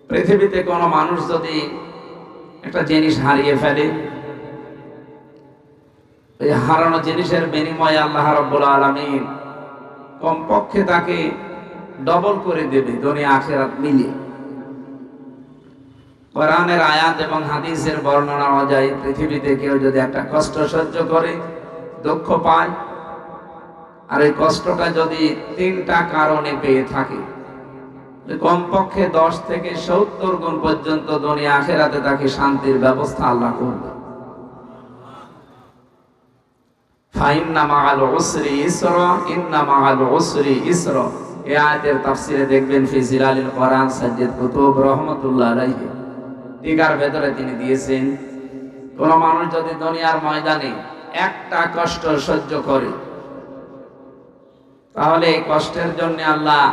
পৃথিবীতে কোনো মানুষ যদি একটা জিনিস হারিয়ে ফেলে, এই হারানো জিনিসের বিনিময়ে আল্লাহ রাব্বুল আলামিন কমপক্ষে তাকে ডবল করে দেবে দুনিয়া আখিরাত মিলিয়ে। কোরআনের আয়াত এবং হাদিসের বর্ণনা অনুযায়ী পৃথিবীতে কেউ যদি একটা কষ্ট সহ্য করে, দুঃখ পায়, আর এই কষ্টটা যদি 3টা কারণে পেয়ে থাকে, কমপক্ষে 10 থেকে 70 গুণ পর্যন্ত দুনিয়া আখিরাতে তাকে শান্তির ব্যবস্থা আল্লাহ করবে। ফাইন্না মাআল উসরি ইসরা, ইন্না মাআল উসরি ইসরা। এই আয়াতের তাফসিরে দেখবেন ফি জিলালিল কোরআন সাজ্জাদ কুতুব রাহমাতুল্লাহ আলাইহি টিকার ভেতরে তিনি দিয়েছেন, কোন মানুষ যদি দুনিয়ার ময়দানে একটা কষ্ট সহ্য করে, তাহলে এই কষ্টের জন্য আল্লাহ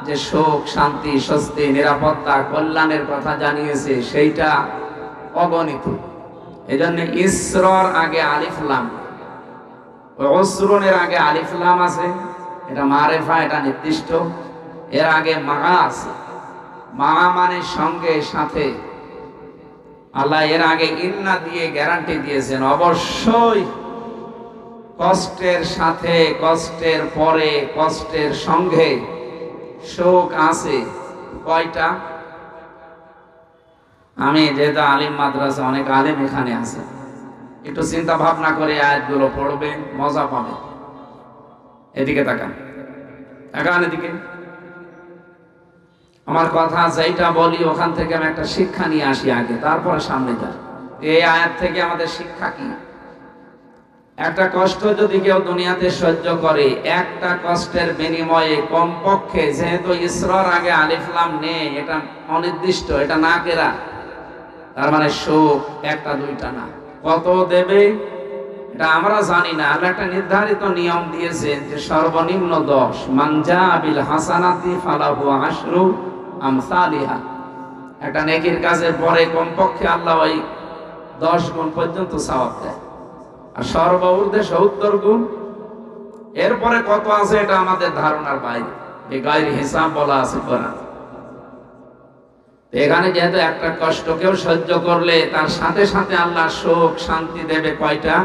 যে সুখ, শান্তি, স্বস্তি, নিরাপত্তা, কল্যাণের কথা জানিয়েছে সেইটা অগণিত। এজন্য ইসরার আগে আলিফ লাম, উসরুনের আগে আলিফ লাম আছে, এটা মারেফা, এটা নির্দিষ্ট। এর আগে মা আছে, মা মানে সঙ্গে, সাথে। আল্লাহ এর আগে ইন্না দিয়ে গ্যারান্টি দিয়েছেন অবশ্যই কষ্টের সাথে, কষ্টের পরে, কষ্টের সঙ্গে সুখ আছে। কয়টা? আমি যেহেতু আলিম মাদ্রাসা, অনেক আলিম এখানে আছে, একটু চিন্তা ভাবনা করে আয়াতগুলো পড়বেন, মজা পাবেন। এদিকে তাকান, তাকান এদিকে। আমার কথা যেটা বলি ওখান থেকে আমি একটা শিক্ষা নিয়ে আসি আগে, তারপরে সামনে যাই। এই আয়াত থেকে আমাদের শিক্ষা কি? একটা কষ্ট যদি কেউ দুনিয়াতে সহ্য করে, একটা কষ্টের বিনিময়ে কমপক্ষে, যেহেতু ইসরার আগে আলিফ লাম নেই, এটা অনির্দিষ্ট, এটা না কেরা, তার মানে সুখ একটা দুইটা না, কত দেবে এটা আমরা জানি না। আল্লাহ একটা নির্ধারিত নিয়ম দিয়েছেন যে সর্বনিম্ন 10, মান জাআ বিল হাসানাতি ফালাহু আশরু আমসালিহা। একটা নেকির কাজের পরে কমপক্ষে আল্লাহ ওই 10 গুণ পর্যন্ত সওয়াব দেয়, আর সর্বঊর্ধ্বে 70 গুণ। এরপরে কত আছে এটা আমাদের ধারণার বাইরে, বেগাইর হিসাব বলা আছে কোরআন। এখানে যেহেতু একটা কষ্ট কেউ সহ্য করলে তার সাথে সাথে আল্লাহ সুখ, শান্তি দেবে। কয়টা?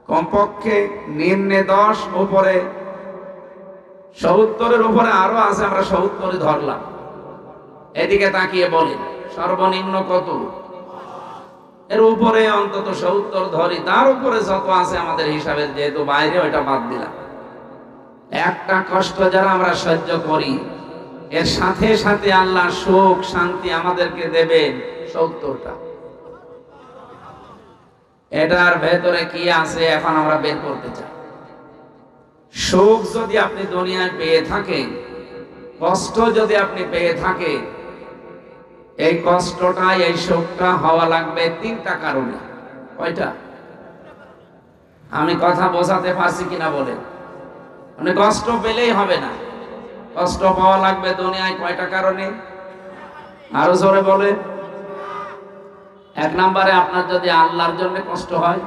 কমপক্ষে নিম্নে 10, উপরে 70-এর উপরে আরো আছে, আমরা 70 ধরলাম। এদিকে তাকিয়ে বলেন সর্বনিম্ন কত? এর উপরে অন্তত 70 ধরি, তার উপরে যত আছে আমাদের হিসাবের যেহেতু বাইরে, ওইটা বাদ দিলাম। একটা কষ্ট যারা আমরা সহ্য করি, এর সাথে সাথে আল্লাহ সুখ, শান্তি আমাদেরকে দেবেন 70টা। এটার ভেতরে কি আছে এখন আমরা বের করতে চাই। সুখ যদি আপনি দুনিয়ায় পেয়ে থাকেন, কষ্ট যদি আপনি পেয়ে থাকেন, এই কষ্টটা, এই সুখটা হওয়া লাগবে 3টা কারণে। কয়টা? আমি কথা বোঝাতে পারছি কিনা বলেন। মানে কষ্ট পেলেই হবে না, কষ্ট পাওয়া লাগবে দুনিয়ায় কয়টা কারণে? আরো জোরে বলে। 1 নম্বরে আপনার যদি আল্লাহর জন্য কষ্ট হয়,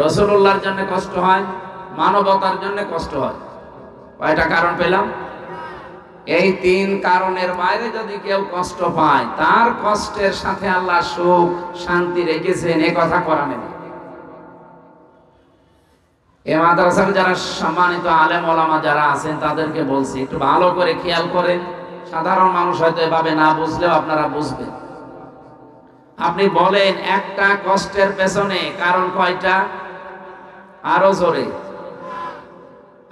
রাসূলুল্লাহর জন্য কষ্ট হয়, মানবতার জন্য কষ্ট হয়। কয়টা কারণ পেলাম? এই 3 কারণের বাইরে যদি কেউ কষ্ট পায়, তার কষ্টের সাথে আল্লাহ সুখ, শান্তি রেখেছেন, এ কথা কোরআনে নেই। এই মাদ্রাসার যারা সম্মানিত আলেম ওলামা যারা আছেন তাদেরকে বলছি একটু ভালো করে খেয়াল করেন। সাধারণ মানুষ হয়তো এভাবে না বুঝলেও আপনারা বুঝবেন। আপনি বলেন একটা কষ্টের পেছনে কারণ কয়টা? আরো জোরে।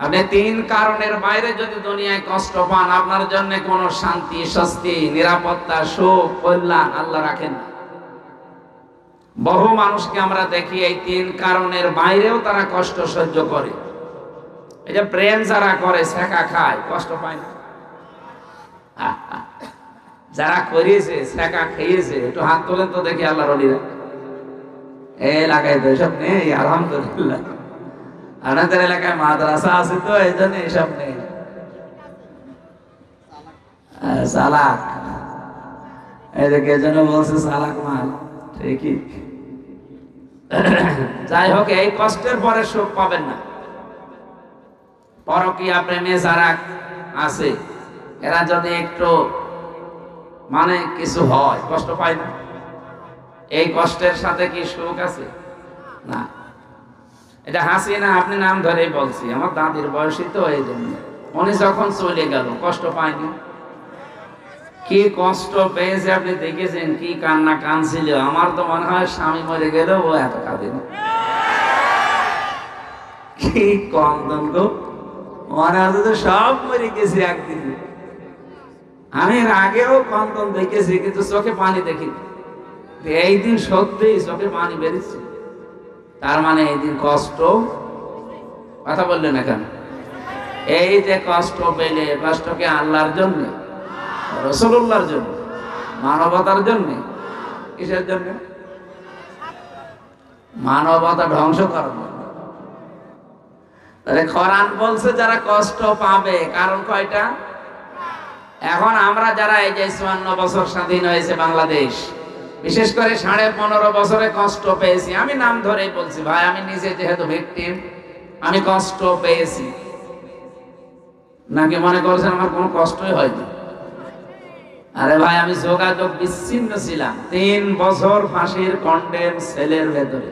আপনি 3 কারণের বাইরে যদি দুনিয়ায় কষ্ট পান, আপনার জন্য কোনো শান্তি, স্বস্তি, নিরাপত্তা, সুখ, কল্যাণ আল্লাহ রাখেন না। বহু মানুষকে আমরা দেখি এই 3 কারণের বাইরেও তারা কষ্ট সহ্য করে। এই যে প্রেম যারা করে, ছেঁকা খায়, কষ্ট পায় না? যারা করিয়েছে, ছেঁকা খেয়েছে, একটু হাত তোলেন তো দেখি আল্লাহর ওলিরা। এই এলাকায় তো এসব নেই, আলহামদুলিল্লাহ। আপনাদের এলাকায় মাদ্রাসা আছে তো এই জন্য এসব নেই। চালাক, এদিকে জন্য বলছে চালাক মাল, ঠিকই। যাই হোক, এই কষ্টের পরে সুখ পাবেন না। পরকীয়া প্রেমে যারা আছে, এরা যদি একটু মানে কিছু হয়, কষ্ট পায় না। এই কষ্টের সাথে কি সুখ আছে? না। এটা হাসি না, আপনি নাম ধরেই বলছি, আমার দাদির বয়সী তো, এই জন্য। উনি যখন চলে গেল কষ্ট পায়নি? কি কষ্ট পেয়েছে আপনি দেখেছেন, কি কান্না কাঁদছিল। আমার তো মনে হয় স্বামী মরে গেল ও এত কাঁদে না। কি কন্দন গো, মনে হতো তো সব মরে গেছে একদিন। আমি এর আগেও কন্দন দেখেছি, কিন্তু চোখে পানি দেখিনি। এই দিন সত্যি চোখে পানি বেরিয়েছে। তার মানে এই দিন কষ্ট, কথা বললেন না কেন? এই যে কষ্ট পেলে, কষ্টকে আল্লাহর জন্য, রাসূলুল্লাহর জন্য, মানবতার জন্য, কিসের জন্য? মানবতা ধ্বংস করার জন্য। তাহলে কোরআন বলছে যারা কষ্ট পাবে, কারণ কয়টা? এখন আমরা যারা এই যে ৫৪ বছর স্বাধীন হয়েছে বাংলাদেশ, বিশেষ করে ১৫.৫ বছরে কষ্ট পেয়েছি। আমি নাম ধরেই বলছি ভাই, আমি নিজে যেহেতু ভিকটিম, আমি কষ্ট পেয়েছি। নাকি মনে করছেন আমার কোনো কষ্টই হয়নি? আরে ভাই, আমি যোগাযোগ বিচ্ছিন্ন ছিলাম ৩ বছর ফাঁসির কন্ডেম সেলের ভেতরে।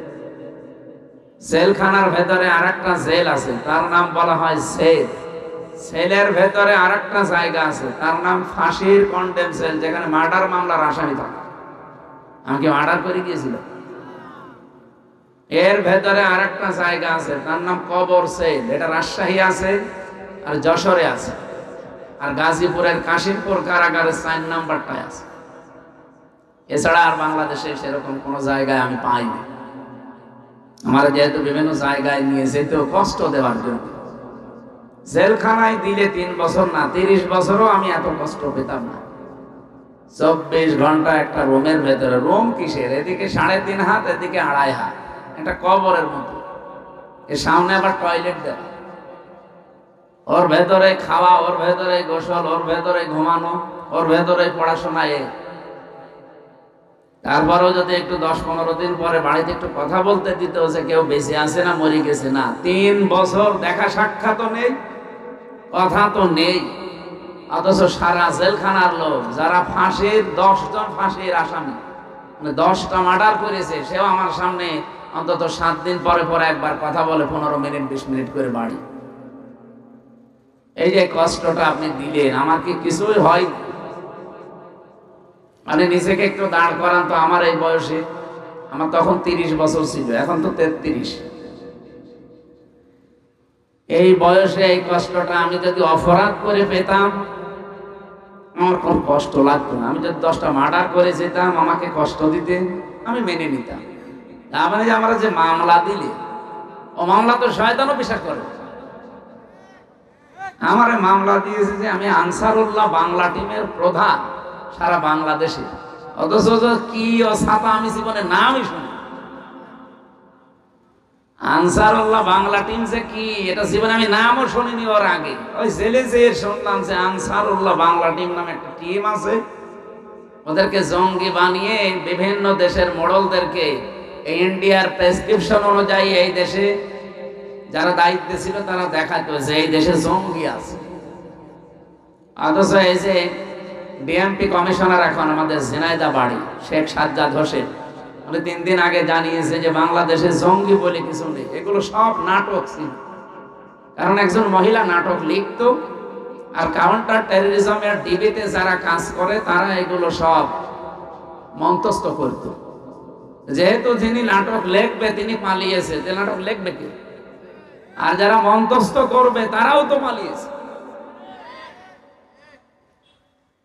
জেলখানার ভেতরে আরেকটা জেল আছে, তার নাম বলা হয় সেল। সেলের ভেতরে আরেকটা জায়গা আছে, তার নাম ফাঁসির কন্ডেম সেল, যেখানে মার্ডার মামলার আসামি থাকে। আমাকে মার্ডার করে গিয়েছিল। এর ভেতরে আরেকটা জায়গা আছে, তার নাম কবর সেল। এটা রাজশাহী আছে, আর যশোরে আছে, আর গাজীপুরের কাশিমপুর কারাগারের ৪ নাম্বারটায় আছে। এছাড়া আর বাংলাদেশে সেরকম কোনো জায়গায় আমি পাইনি। আমার যেহেতু বিভিন্ন জায়গায় নিয়ে যেত কষ্ট দেওয়ার জন্য। জেলখানায় দিলে ৩ বছর না, ৩০ বছরও আমি এত কষ্ট পেতাম না। ২৪ ঘন্টা একটা রুমের ভেতরে। রুম কিসের? এদিকে ৩.৫ হাত, এদিকে ২.৫ হাত, একটা কবরের মতো। এর সামনে আবার টয়লেট দেওয়া, ওর ভেতরে খাওয়া, ওর ভেতরে গোসল, ওর ভেতরে ঘুমানো, ওর ভেতরে পড়াশোনা। তারপরেও যদি একটু ১০-১৫ দিন পরে বাড়িতে একটু কথা বলতে দিত যে কেউ বেঁচে আছে না মরে গেছে, না। ৩ বছর দেখা সাক্ষাৎও নেই, কথা তো নেই। অথচ সারা জেলখানার লোক যারা ফাঁসির ১০ জন ফাঁসির আসামি, মানে ১০টা মার্ডার করেছে, সেও আমার সামনে অন্তত ৭ দিন পরে পরে একবার কথা বলে, ১৫ মিনিট ২০ মিনিট করে বাড়ি। এই যে কষ্টটা আপনি দিলেন, আমার কি কিছুই হয়? মানে নিজেকে একটু দাঁড় করান তো। আমার এই বয়সে, আমার তখন ৩০ বছর ছিল, এখন তো ৩৩। এই বয়সে এই কষ্টটা আমি যদি অপরাধ করে পেতাম, আমার কোনো কষ্ট লাগতো না। আমি যদি 10টা মার্ডার করে যেতাম, আমাকে কষ্ট দিতেন, আমি মেনে নিতাম। তার মানে যে আমরা যে মামলা দিলে, ও মামলা তো শয়তানও বিশ্বাস করে। আমার মামলা দিয়েছে যে আমি আনসারুল্লাহ বাংলা টিমের প্রধান সারা বাংলাদেশে। অথচ কি ও ছাতা আমি জীবনে নামই শুনি। আনসারুল্লাহ বাংলা টিম যে কি, এটা জীবনে আমি নামও শুনিনি। ওর আগে ওই জেলে যে শুনলাম যে আনসারুল্লাহ বাংলা টিম নামে একটা টিম আছে, ওদেরকে জঙ্গি বানিয়ে বিভিন্ন দেশের মোড়লদেরকে ইন্ডিয়ার প্রেসক্রিপশন অনুযায়ী এই দেশে যারা দায়িত্বে ছিল তারা দেখাতো যে এই দেশে জঙ্গি আছে। অথচ এই যে ডিএমপি কমিশনার এখন আমাদের ঝিনাইদহ বাড়ি, শেখ সাজ্জাদ হোসেন, উনি ৩ দিন আগে জানিয়েছে যে বাংলাদেশে জঙ্গি বলে কিছু নেই, এগুলো সব নাটক ছিল। কারণ একজন মহিলা নাটক লিখতো, আর কাউন্টার টেররিজমের ডিবিতে যারা কাজ করে তারা এগুলো সব মন্তস্থ করত। যেহেতু যিনি নাটক লিখবে তিনি পালিয়েছে, যে নাটক লিখবে কি? আর যারা মন্তস্থ করবে তারাও তো পালিয়েছে।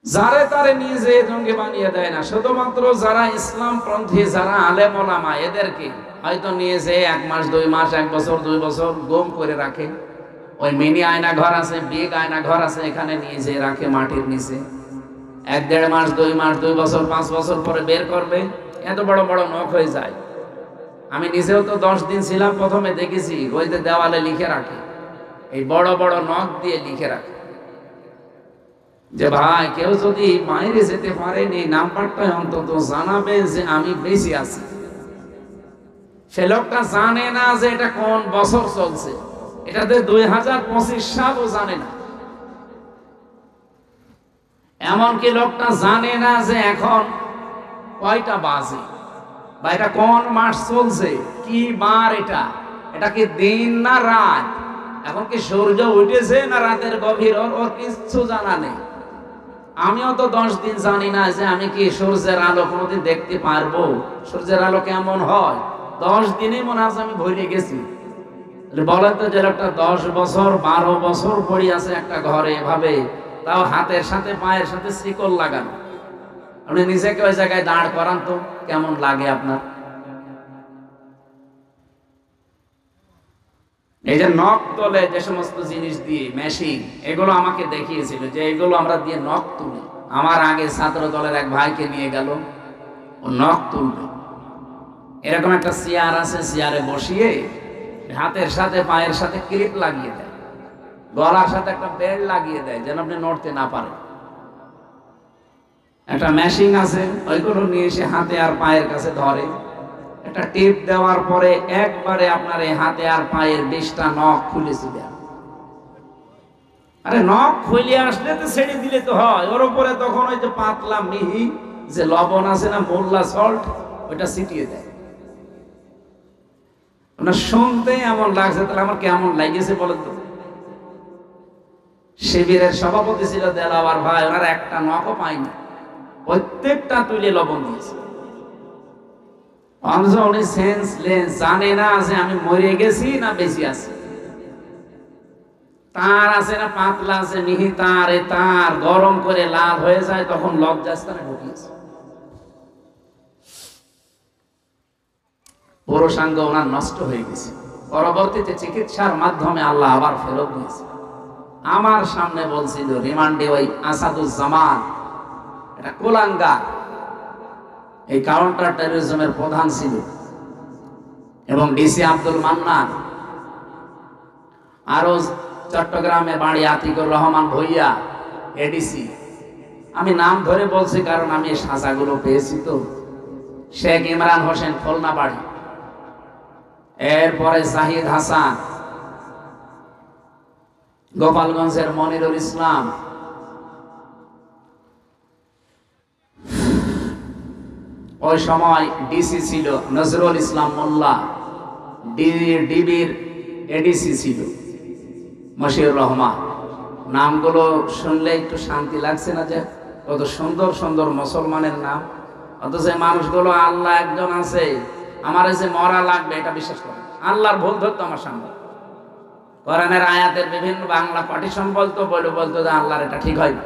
যারে তারে নিয়ে যে জঙ্গি বানিয়ে দেয় না, শুধুমাত্র যারা ইসলামপন্থী, যারা আলেম ওলামা, এদেরকে হয়তো নিয়ে যে ১ মাস ২ মাস ১ বছর ২ বছর গুম করে রাখে। ওই মিনি আয়না ঘর আছে, বিগ আয়না ঘর আছে, এখানে নিয়ে যে রাখে মাটির নিচে। ১-১.৫ মাস ২ মাস ২ বছর ৫ বছর পরে বের করবে। এত বড় বড় নখ হয়ে যায়। আমি নিজেও তো ১০ দিন ছিলাম, প্রথমে দেখেছি ওই যে দেওয়ালে লিখে রাখে, এই বড় বড় নখ দিয়ে লিখে রাখে যে ভাই কেউ যদি বাইরে যেতে পারেনি, নাম্বারটা অন্তত জানাবে যে আমি বেঁচে আছি। সে লোকটা জানে না যে এটা কোন বছর চলছে, এটাতে ২০২৫ সালও জানে না। এমনকি লোকটা জানে না যে এখন কয়টা বাজে বা এটা কোন মাস চলছে, কি বার, এটা কি দিন না রাত, এখন কি সূর্য উঠেছে না রাতের গভীর, ওর কিচ্ছু জানা নেই। আমিও তো 10 দিন জানি না যে আমি কি সূর্যের আলো কোনোদিন দেখতে পারবো, সূর্যের আলো কেমন হয়। 10 দিনে মনে হয় আমি ভরে গেছি। বলেন তো, যে লোকটা 10 বছর 12 বছর পড়ে আছে একটা ঘরে এভাবে, তাও হাতের সাথে পায়ের সাথে শিকল লাগানো, আপনি নিজেকে ওই জায়গায় দাঁড় করান তো কেমন লাগে আপনার? এই যে নখ তোলে যে সমস্ত জিনিস দিয়ে, মেশিন, এগুলো আমাকে দেখিয়েছিল যে এগুলো আমরা দিয়ে নখ তুলি। আমার আগে ছাত্র দলের এক ভাইকে নিয়ে গেল, ও নখ তুলবে। এরকম একটা চেয়ার আছে, চেয়ারে বসিয়ে হাতের সাথে পায়ের সাথে ক্লিপ লাগিয়ে দেয়, গলার সাথে একটা বেল্ট লাগিয়ে দেয় যেন আপনি নড়তে না পারেন। একটা মেশিন আছে, ওইগুলো নিয়ে এসে হাতে আর পায়ের কাছে ধরে, একটা টিপ দেওয়ার পরে একবারে আপনার এই হাতে আর পায়ের 20টা নখ খুলে দিবে। আরে নখ খুলে আসলে তো ছেড়ে দিলে তো হয়, ওর উপরে তখন ওই যে পাতলা মিহি যে লবণ আছে না, মোল্লা সল্ট, ওইটা ছিটিয়ে দেয়। ওনার শুনতে এমন লাগছে, তাহলে আমার কেমন লাগেছে বলেন তো? শিবিরের সভাপতি ছিল দেলাওয়ার ভাই, ওনার একটা নখও পায়নি, প্রত্যেকটা তুলে লবণ দিয়েছে। উনি সেন্সলেস, জানে না যে আমি মরে গেছি না বেঁচে আছি। তার আছে না পাতলা আছে মিহি তার, তার গরম করে লাল হয়ে যায়, তখন লজ্জাস্থানে ঢুকিয়েছে। পুরুষাঙ্গ ওনার নষ্ট হয়ে গেছে। পরবর্তীতে চিকিৎসার মাধ্যমে আল্লাহ আবার ফেরত দিয়েছে। আমার সামনে বলছিল রিমান্ডে ওই আসাদুজ্জামান, এটা কুলাঙ্গার, এই কাউন্টার টেরোরিজমের প্রধান ছিল, এবং ডিসি আব্দুল মান্নান, আরো চট্টগ্রামে বাড়ি আতিকুর রহমান ভুইয়া, এডিসি। আমি নাম ধরে বলছি কারণ আমি এই সাজাগুলো পেয়েছি তো। শেখ ইমরান হোসেন খুলনা বাড়ি, এরপরে জাহিদ হাসান, গোপালগঞ্জের মনিরুল ইসলাম, ওই সময় ডিসি ছিল নজরুল ইসলাম মোল্লা, ডিবির এডিসি ছিল মশিউর রহমান। নামগুলো শুনলে একটু শান্তি লাগছে না? যে কত সুন্দর সুন্দর মুসলমানের নাম, অথচ মানুষগুলো আল্লাহ একজন আছে, আমার যে মরা লাগবে এটা বিশ্বাস করে। আল্লাহর ভুল ধরতো আমার সামনে, কোরআনের আয়াতের বিভিন্ন বাংলা পাটিশন বলতো যে আল্লাহর এটা ঠিক হয় না,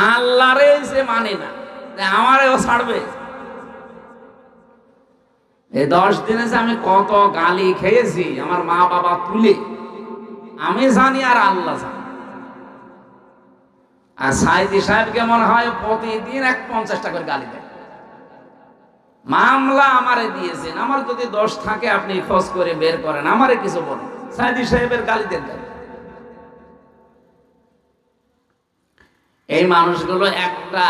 আল্লাহরে যে মানে না, আমারেও ছাড়বে। এই 10 দিনে যে আমি কত গালি খেয়েছি আমার মা বাবা তুলে, আমি জানি আর আল্লাহ জানি। আর সাইদি সাহেবকে মনে হয় প্রতিদিন 50টা করে গালি দেয়। মামলা আমারে দিয়েছেন, আমার যদি দোষ থাকে আপনি খোঁজ করে বের করেন, আমারে কিছু বলেন। সাইদি সাহেবের গালি দেন। এই মানুষগুলো একটা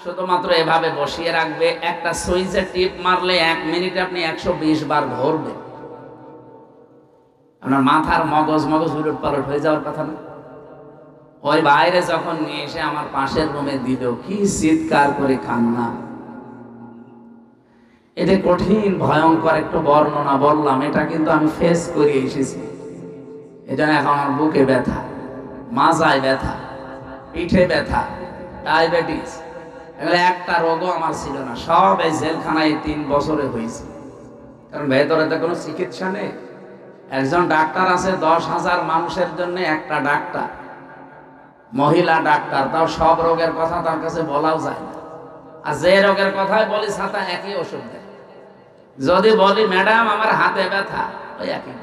শুধুমাত্র এভাবে বসিয়ে রাখবে, একটা সুইচে টিপ মারলে 1 মিনিটে আপনি 120 বার ঘুরবে। আপনার মাথার মগজ উলট পালট হয়ে যাওয়ার কথা না? ওই বাইরে যখন নিয়ে এসে আমার পাশের রুমে দিল, কি চিৎকার করে কান্না! এটা কঠিন ভয়ঙ্কর একটু বর্ণনা বললাম, এটা কিন্তু আমি ফেস করে এসেছি। এজন্য এখন আমার বুকে ব্যথা, মাজায় ব্যথা, পিঠে ব্যথা, ডায়াবেটিস, এগুলো একটা রোগও আমার ছিল না। সব এই জেলখানায় 3 বছরে হয়েছে, কারণ ভেতরে তো কোনো চিকিৎসা নেই। একজন ডাক্তার আছে 10,000 মানুষের জন্য একটা ডাক্তার, মহিলা ডাক্তার, তাও সব রোগের কথা তার কাছে বলাও যায় না। আর যে রোগের কথাই বলি ছাতা একই ওষুধ দেয়। যদি বলি ম্যাডাম আমার হাতে ব্যথা, ওই একই,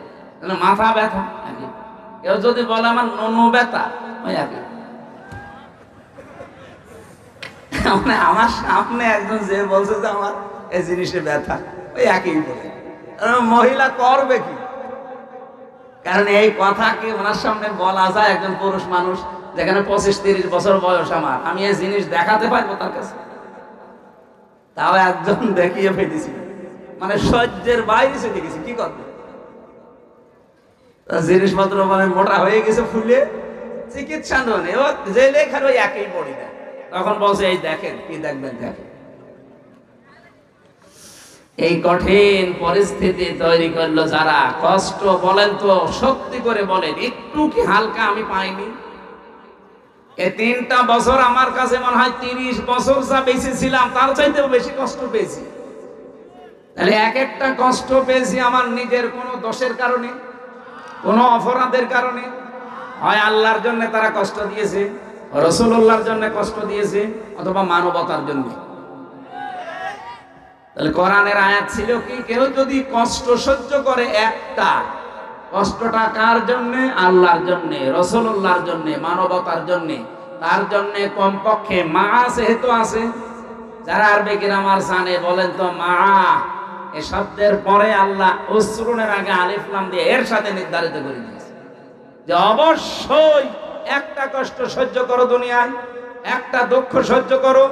মাথা ব্যথা একই। কেউ যদি বলে আমার নুনু ব্যথা, ওই একই। মানে আমার সামনে একজন যে বলছে যে আমার এই জিনিসে ব্যথা, ওই একই বলে। মহিলা করবে কি? কারণ এই কথা কি ওনার সামনে বলা যায়? একজন পুরুষ মানুষ যেখানে 25-30 বছর বয়স আমার, আমি এই জিনিস দেখাতে পারবো তার কাছে? তাও একজন দেখিয়ে ফেলেছি, মানে সহ্যের বাইরে চলে গেছি। কি করবে? জিনিসপত্র মানে মোটা হয়ে গেছে, ফুলে চিকিৎসা নয়, ও যে লেখার ওই একই পড়ি দেয়। তখন বলছে এই দেখেন, কি দেখবেন দেখেন। এই কঠিন পরিস্থিতি তৈরি করলো যারা, কষ্ট বলেন তো সত্যি করে বলেন, একটু কি হালকা আমি পাইনি? এই 3টা বছর আমার কাছে মনে হয় 30 বছর যা বেঁচে ছিলাম তার চাইতেও বেশি কষ্ট পেয়েছি। তাহলে এক একটা কষ্ট পেয়েছি আমার নিজের কোনো দোষের কারণে, কোনো অপরাধের কারণে। হয় আল্লাহর জন্য তারা কষ্ট দিয়েছে, রাসূলুল্লাহর জন্য কষ্ট দিয়েছে, অথবা মানবতার জন্য। তাহলে কোরআনের আয়াত ছিল কি, কেউ যদি কষ্ট সহ্য করে একটা, কষ্টটা কার জন্য? আল্লাহর জন্য, রাসূলুল্লাহর জন্য, মানবতার জন্য। তার জন্য কমপক্ষে মা যেহেতু আছে, যারা আরবি গ্রামার জানে বলেন তো মা এ শব্দের পরে আল্লাহ উসরুনের আগে আলিফ লাম দিয়ে এর সাথে নির্ধারিত করে দিয়েছে যে অবশ্যই একটা কষ্ট সহ্য করো দুনিয়ায়, একটা দুঃখ সহ্য করো।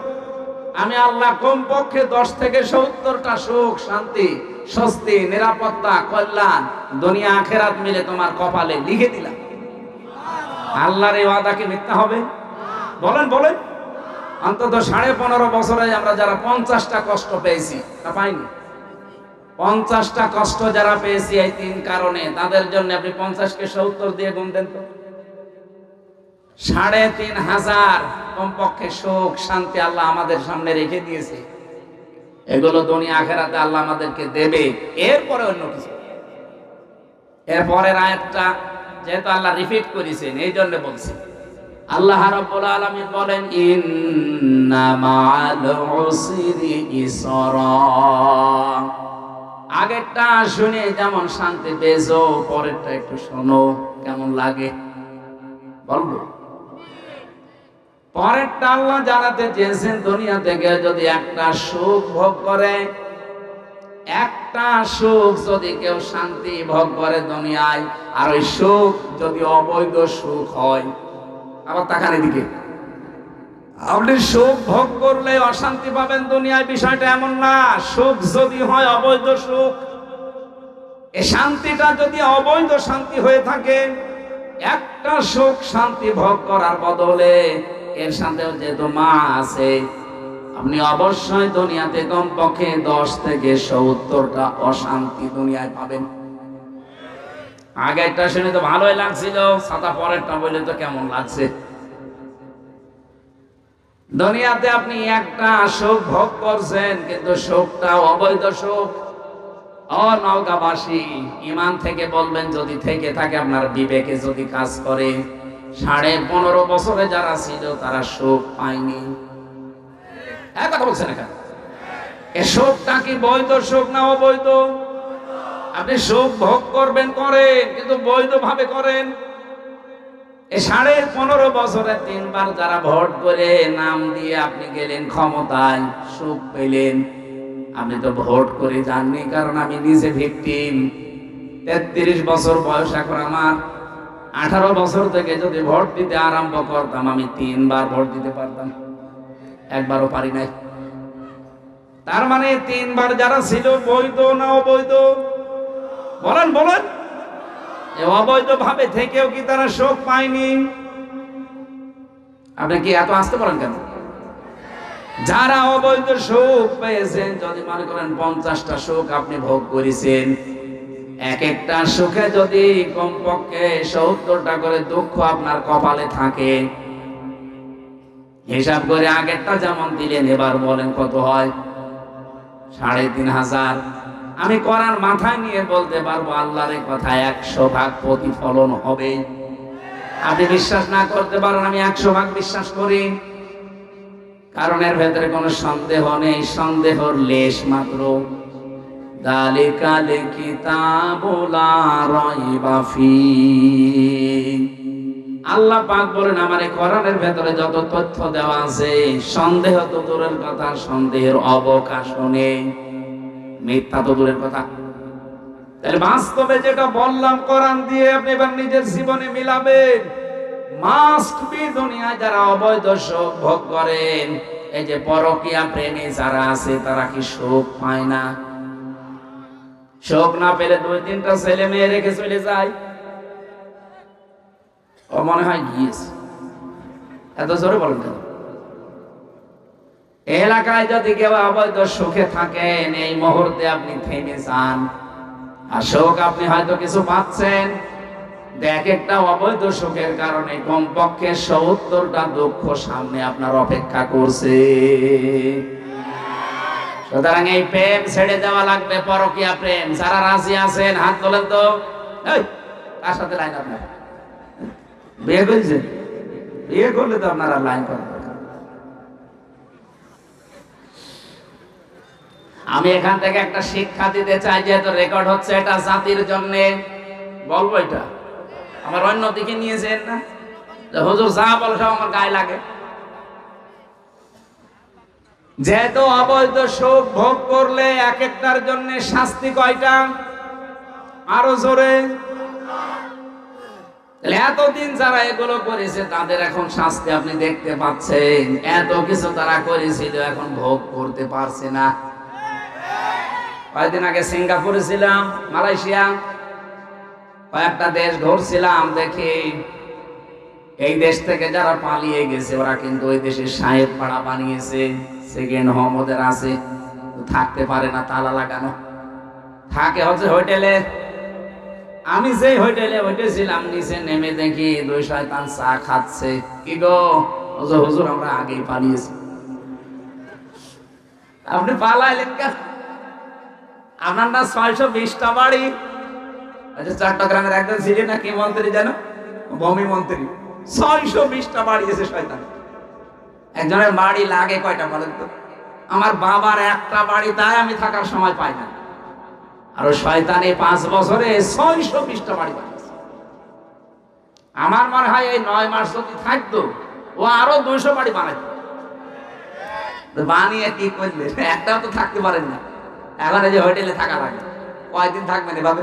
আমি আল্লাহ কমপক্ষে 10 থেকে 70টা সুখ, শান্তি, স্বস্তি, নিরাপত্তা, কল্যাণ দুনিয়া আখেরাত মিলে তোমার কপালে লিখে দিলাম। আল্লাহর এই ওয়াদা কি মিথ্যা হবে? বলেন বলেন। অন্তত 15.5 বছরে আমরা যারা 50টা কষ্ট পেয়েছি, তা পাইনি। 50টা কষ্ট যারা পেয়েছি এই 3 কারণে, তাদের জন্য আপনি 50কে 70 দিয়ে গুণ দেন তো। 3500 কমপক্ষে সুখ শান্তি আল্লাহ আমাদের সামনে রেখে দিয়েছে। এগুলো দুনিয়া আখেরাতে আল্লাহ আমাদেরকে দেবে, এরপরে অন্য কিছু। এরপরের আয়াতটা যেহেতু আল্লাহ রিপিট করেছেন, এই জন্য বলছি। আল্লাহ রাব্বুল আলামিন বলেন ইন্না মাআল উসরি ইসরা। আগেরটা শুনে যেমন শান্তি পেয়েছো, পরেরটা একটু শোনো কেমন লাগে বলবো। পরেরটা আল্লাহ জানাতে চেয়েছেন, দুনিয়া থেকে যদি একটা সুখ ভোগ করে, একটা সুখ যদি কেউ শান্তি ভোগ করে দুনিয়ায়, আর ওই সুখ যদি অবৈধ সুখ হয়, আবার তাকান এদিকে, আপনি সুখ ভোগ করলে অশান্তি পাবেন দুনিয়ায়, বিষয়টা এমন না। সুখ যদি হয় অবৈধ সুখ, এই শান্তিটা যদি অবৈধ শান্তি হয়ে থাকে, একটা সুখ শান্তি ভোগ করার বদলে এর সাথেও যেহেতু মা আছে, আপনি অবশ্যই দুনিয়াতে কমপক্ষে 10 থেকে 70টা অশান্তি দুনিয়ায় পাবেন। আগেরটা শুনে তো ভালোই লাগছিল, সাদা পরেরটা বলে তো কেমন লাগছে। দুনিয়াতে আপনি একটা সুখ ভোগ করছেন, কিন্তু সুখটা অবৈধ সুখ। নওগাঁবাসী ঈমান থেকে বলবেন, যদি থেকে থাকে আপনার বিবেকে যদি কাজ করে, 15.5 বছরে যারা ছিল তারা সুখ পায়নি। কথা বলছেন এখানে, এ সুখটা কি বৈধ সুখ না অবৈধ? আপনি সুখ ভোগ করবেন করেন, কিন্তু বৈধ ভাবে করেন। এই 15.5 বছরে 3 বার যারা ভোট করে নাম দিয়ে আপনি গেলেন ক্ষমতায়, সুখ পেলেন। আপনি তো ভোট করে যাননি, কারণ আমি নিজে ভিকটিম। 33 বছর বয়স এখন আমার। 18 বছর থেকে যদি ভোট দিতে আরম্ভ করতাম, আমি 3 বার ভোট দিতে পারতাম, একবারও পারি নাই। তার মানে 3 বার যারা ছিল বৈধ না অবৈধ? বলেন বলেন। অবৈধ ভাবে থেকেও কি তারা সুখ পায়নি? আপনি কি এত আসতে পারেন কেন? যারা অবৈধ সুখ পেয়েছেন, যদি মনে করেন 50টা সুখ আপনি ভোগ করেছেন, এক একটা সুখে যদি কমপক্ষে 70টা করে দুঃখ আপনার কপালে থাকে, হিসাব করে আগেরটা যেমন দিলেন, এবার বলেন কত হয়? 3500। আমি কোরআন মাথায় নিয়ে বলতে পারবো আল্লাহর কথা 100 ভাগ প্রতিফলন হবে। আপনি বিশ্বাস না করতে পারেন, আমি 100 ভাগ বিশ্বাস করি, কারণ এর ভেতরে কোনো সন্দেহ নেই, সন্দেহর লেশ মাত্র। যালিকাল কিতাবু লা রাইবা ফীহ। আল্লাহ পাক বলেন, আমার এই কোরআনের ভেতরে যত তথ্য দেওয়া আছে, সন্দেহ তো দূরের কথা, সন্দেহের অবকাশ নেই, মিথ্যা তো দূরের কথা। তাহলে বাস্তবে যেটা বললাম কোরআন দিয়ে আপনি এবার নিজের জীবনে মিলাবেন। মাস্ট বি দুনিয়ায় যারা অবৈধ সুখ ভোগ করেন, এই যে পরকীয়া প্রেমী যারা আছে, তারা কি সুখ পায় না? সুখ না পেলে 2-3টা ছেলে মেয়ে রেখে চলে যায়। ও মনে হয় গিয়েছে। এত জোরে বলেন কেন? এলাকায় যদি কেউ অবৈধ সুখে থাকেন, এই মুহূর্তে আপনি থেমে যান। আর সুখ আপনি হয়তো কিছু পাচ্ছেন, এক একটা অবৈধ সুখের কারণে কমপক্ষে ৭০টা দুঃখ সামনে আপনার অপেক্ষা করছে। সুতরাং এই প্রেম ছেড়ে দেওয়া লাগবে, পরকীয়া প্রেম। যারা রাজি আছেন হাত তোলেন তো। কার সাথে লাইন আপনার? বিয়ে করছে? বিয়ে করলে তো আপনারা লাইন করেন। আমি এখান থেকে একটা শিক্ষা দিতে চাই, যেহেতু রেকর্ড হচ্ছে, এটা জাতির জন্য বলবো। এটা আমার অন্য দিকে নিয়েছেন না, হুজুর যা বলে সব আমার গায়ে লাগে। যেহেতু অবৈধ সুখ ভোগ করলে এক একটার জন্য শাস্তি কয়টা? আরো জোরে। এতদিন যারা এগুলো করেছে তাদের এখন শাস্তি আপনি দেখতে পাচ্ছেন। এত কিছু তারা করেছিল, এখন ভোগ করতে পারছে না। কয়েকদিন আগে সিঙ্গাপুরে ছিলাম, মালয়েশিয়া, কয়েকটা দেশ ঘুরছিলাম। দেখি এই দেশ থেকে যারা পালিয়ে গেছে ওরা কিন্তু ওই দেশে সাহেব পাড়া বানিয়েছে, সেকেন্ড হোম ওদের আছে, থাকতে পারে না, তালা লাগানো থাকে হচ্ছে হোটেলে। আমি যেই হোটেলে উঠেছিলাম, নিচে নেমে দেখি দুই শয়তান চা খাচ্ছে। কি গো হুজুর, আমরা আগেই পালিয়েছি। আপনি পালাইলেন কেন? আপনার না ৬২০টা বাড়ি। চট্টগ্রামের একজন ছিলেন না, কি মন্ত্রী যেন, ভূমি মন্ত্রী, ৬২০টা বাড়ি আছে শয়তান। একজনের বাড়ি লাগে কয়টা বলেন তো? আমার বাবার একটা বাড়ি, তাই আমি থাকার সময় পাই না। আর শয়তানে ৫ বছরে ৬২০টা বাড়ি বানিয়েছে। আমার মনে হয় এই ৯ মাস যদি থাকতো, ও আরো ২০০ বাড়ি বানাইতো। বানিয়ে কি করলে? একটাও তো থাকতে পারেন না। এখন এই যে হোটেলে থাকা লাগে, কয়দিন থাকবেন এভাবে?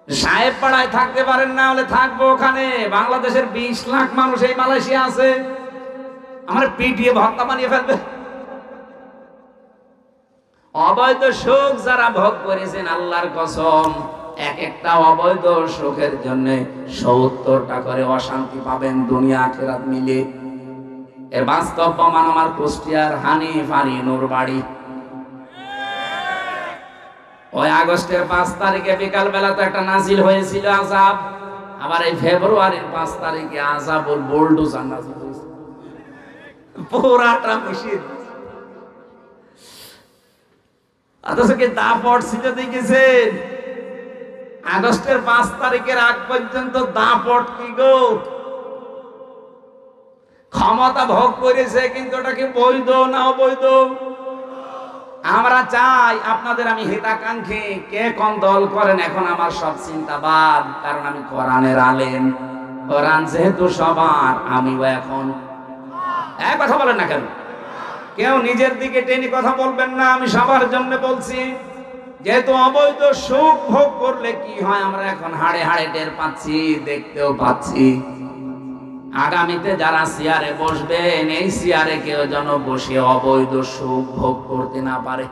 সাহেব পাড়ায় থাকতে পারেন না, হলে থাকবো ওখানে। বাংলাদেশের ২০ লাখ মানুষ এই মালয়েশিয়া আছে, আমার পিটিয়ে ভর্তা বানিয়ে ফেলবে। অবৈধ সুখ যারা ভোগ করেছেন, আল্লাহর কসম, এক একটা অবৈধ সুখের জন্য ৭০টা করে অশান্তি পাবেন দুনিয়া আখিরাত মিলে। এর বাস্তব প্রমাণ আমার কুষ্টিয়ার হানিফ আলী নূর বাড়ি। ওই আগস্টের ৫ তারিখে বিকাল বেলা তো একটা নাজিল হয়েছিল আযাব। আবার এই ফেব্রুয়ারির ৫ তারিখে আযাবুল বুলডোজার নাজিল হয়েছে, পুরাটা মিশিয়ে। অথচ কি দাপট ছিল দেখেছেন? আগস্টের ৫ তারিখের আগ পর্যন্ত দাপট কি গো? ক্ষমতা ভোগ করেছে, কিন্তু ওটা কি বৈধ না অবৈধ? আমরা চাই আপনাদের, আমি হিতাকাঙ্ক্ষী, কে কোন দল করেন এখন আমার সব চিন্তাবাদ, কারণ আমি কোরআনের আলেম। কোরআন যেহেতু সবার, আমিও এখন এক কথা বলেন না কেন? কেউ নিজের দিকে টেনে কথা বলবেন না, আমি সবার জন্য বলছি। যেহেতু অবৈধ সুখ ভোগ করলে কি হয় আমরা এখন হাড়ে হাড়ে টের পাচ্ছি, দেখতেও পাচ্ছি। আগামীতে যারা চেয়ারে বসবেন, এই চেয়ারে কেউ যেন বসে অবৈধ সুখ ভোগ করতে না পারে।